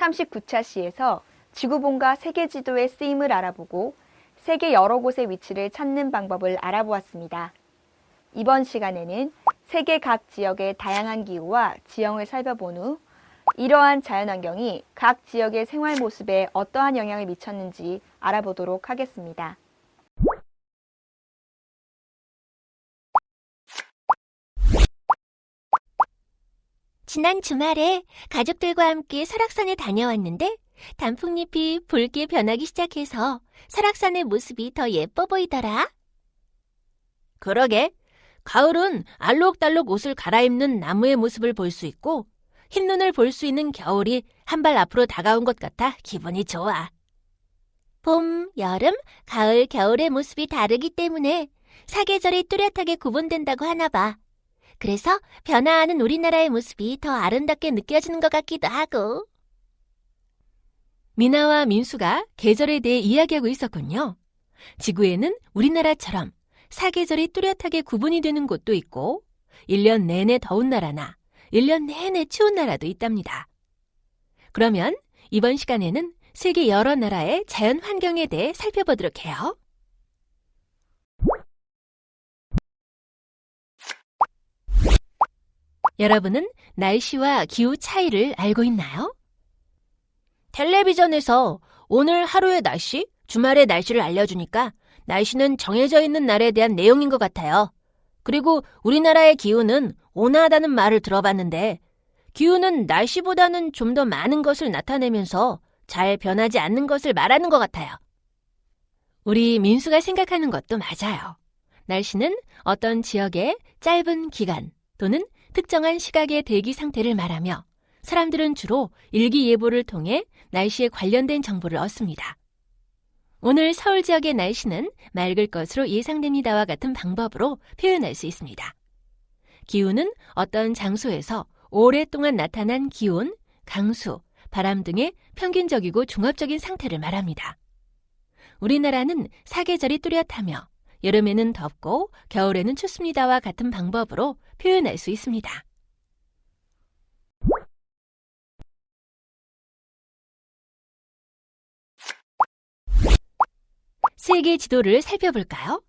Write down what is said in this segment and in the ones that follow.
제39차 시에서 지구본과 세계 지도의 쓰임을 알아보고 세계 여러 곳의 위치를 찾는 방법을 알아보았습니다. 이번 시간에는 세계 각 지역의 다양한 기후와 지형을 살펴본 후 이러한 자연환경이 각 지역의 생활 모습에 어떠한 영향을 미쳤는지 알아보도록 하겠습니다. 지난 주말에 가족들과 함께 설악산에 다녀왔는데 단풍잎이 붉게 변하기 시작해서 설악산의 모습이 더 예뻐 보이더라. 그러게, 가을은 알록달록 옷을 갈아입는 나무의 모습을 볼 수 있고 흰눈을 볼 수 있는 겨울이 한 발 앞으로 다가온 것 같아 기분이 좋아. 봄, 여름, 가을, 겨울의 모습이 다르기 때문에 사계절이 뚜렷하게 구분된다고 하나 봐. 그래서 변화하는 우리나라의 모습이 더 아름답게 느껴지는 것 같기도 하고. 미나와 민수가 계절에 대해 이야기하고 있었군요. 지구에는 우리나라처럼 사계절이 뚜렷하게 구분이 되는 곳도 있고 1년 내내 더운 나라나 1년 내내 추운 나라도 있답니다. 그러면 이번 시간에는 세계 여러 나라의 자연 환경에 대해 살펴보도록 해요. 여러분은 날씨와 기후 차이를 알고 있나요? 텔레비전에서 오늘 하루의 날씨, 주말의 날씨를 알려주니까 날씨는 정해져 있는 날에 대한 내용인 것 같아요. 그리고 우리나라의 기후는 온화하다는 말을 들어봤는데 기후는 날씨보다는 좀 더 많은 것을 나타내면서 잘 변하지 않는 것을 말하는 것 같아요. 우리 민수가 생각하는 것도 맞아요. 날씨는 어떤 지역의 짧은 기간 또는 특정한 시각의 대기 상태를 말하며 사람들은 주로 일기예보를 통해 날씨에 관련된 정보를 얻습니다. 오늘 서울 지역의 날씨는 맑을 것으로 예상됩니다와 같은 방법으로 표현할 수 있습니다. 기후는 어떤 장소에서 오랫동안 나타난 기온, 강수, 바람 등의 평균적이고 종합적인 상태를 말합니다. 우리나라는 사계절이 뚜렷하며 여름에는 덥고 겨울에는 춥습니다와 같은 방법으로 표현할 수 있습니다. 세계 지도를 살펴볼까요?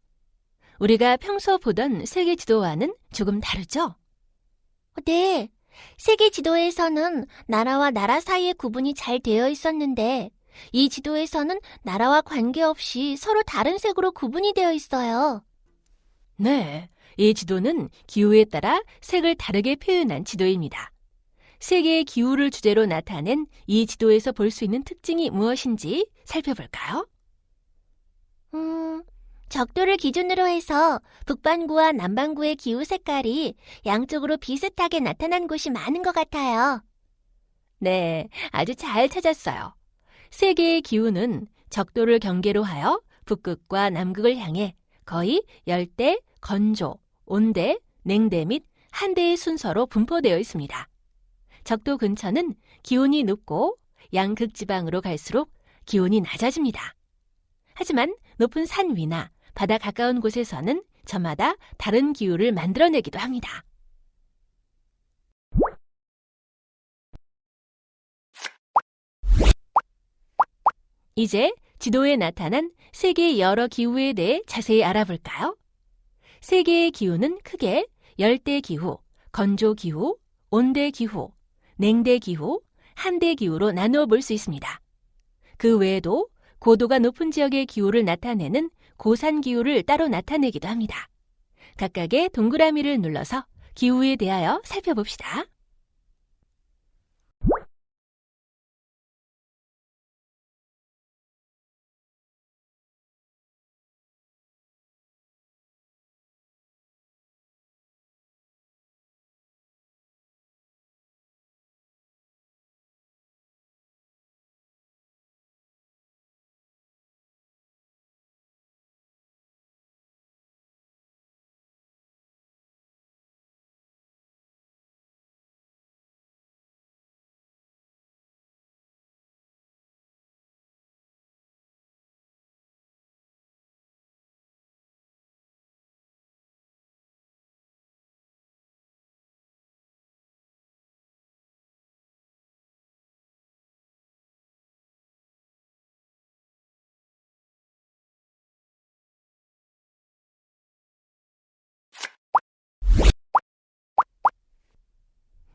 우리가 평소 보던 세계 지도와는 조금 다르죠? 네, 세계 지도에서는 나라와 나라 사이의 구분이 잘 되어 있었는데 이 지도에서는 나라와 관계없이 서로 다른 색으로 구분이 되어 있어요. 네, 이 지도는 기후에 따라 색을 다르게 표현한 지도입니다. 세계의 기후를 주제로 나타낸 이 지도에서 볼 수 있는 특징이 무엇인지 살펴볼까요? 적도를 기준으로 해서 북반구와 남반구의 기후 색깔이 양쪽으로 비슷하게 나타난 곳이 많은 것 같아요. 네, 아주 잘 찾았어요. 세계의 기후는 적도를 경계로 하여 북극과 남극을 향해 거의 열대, 건조, 온대, 냉대 및 한대의 순서로 분포되어 있습니다. 적도 근처는 기온이 높고 양극지방으로 갈수록 기온이 낮아집니다. 하지만 높은 산 위나 바다 가까운 곳에서는 저마다 다른 기후를 만들어내기도 합니다. 이제 지도에 나타난 세계의 여러 기후에 대해 자세히 알아볼까요? 세계의 기후는 크게 열대기후, 건조기후, 온대기후, 냉대기후, 한대기후로 나누어 볼 수 있습니다. 그 외에도 고도가 높은 지역의 기후를 나타내는 고산기후를 따로 나타내기도 합니다. 각각의 동그라미를 눌러서 기후에 대하여 살펴봅시다.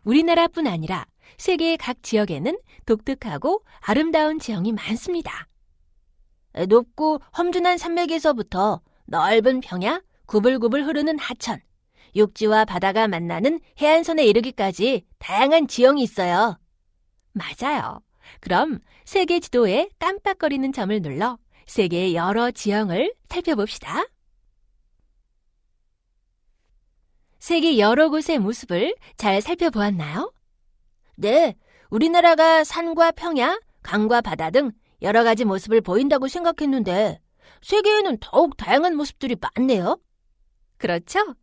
우리나라뿐 아니라 세계의 각 지역에는 독특하고 아름다운 지형이 많습니다. 높고 험준한 산맥에서부터 넓은 평야, 구불구불 흐르는 하천, 육지와 바다가 만나는 해안선에 이르기까지 다양한 지형이 있어요. 맞아요. 그럼 세계 지도에 깜빡거리는 점을 눌러 세계의 여러 지형을 살펴봅시다. 세계 여러 곳의 모습을 잘 살펴보았나요? 네, 우리나라가 산과 평야, 강과 바다 등 여러 가지 모습을 보인다고 생각했는데 세계에는 더욱 다양한 모습들이 많네요. 그렇죠?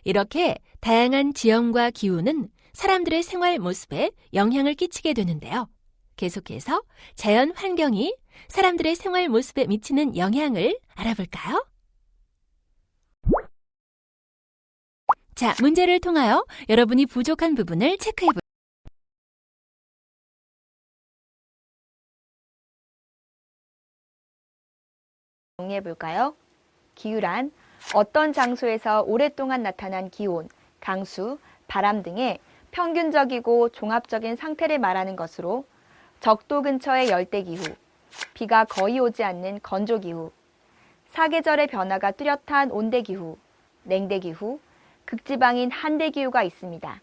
이렇게 다양한 지형과 기후는 사람들의 생활 모습에 영향을 끼치게 되는데요. 계속해서 자연 환경이 사람들의 생활 모습에 미치는 영향을 알아볼까요? 자, 문제를 통하여 여러분이 부족한 부분을 체크해보세요. 정리해볼까요? 기후란 어떤 장소에서 오랫동안 나타난 기온, 강수, 바람 등의 평균적이고 종합적인 상태를 말하는 것으로 적도 근처의 열대기후, 비가 거의 오지 않는 건조기후, 사계절의 변화가 뚜렷한 온대기후, 냉대기후, 극지방인 한대기후가 있습니다.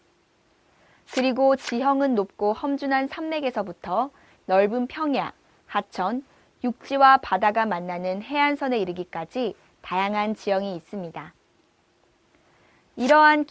그리고 지형은 높고 험준한 산맥에서부터 넓은 평야, 하천, 육지와 바다가 만나는 해안선에 이르기까지 다양한 지형이 있습니다. 이러한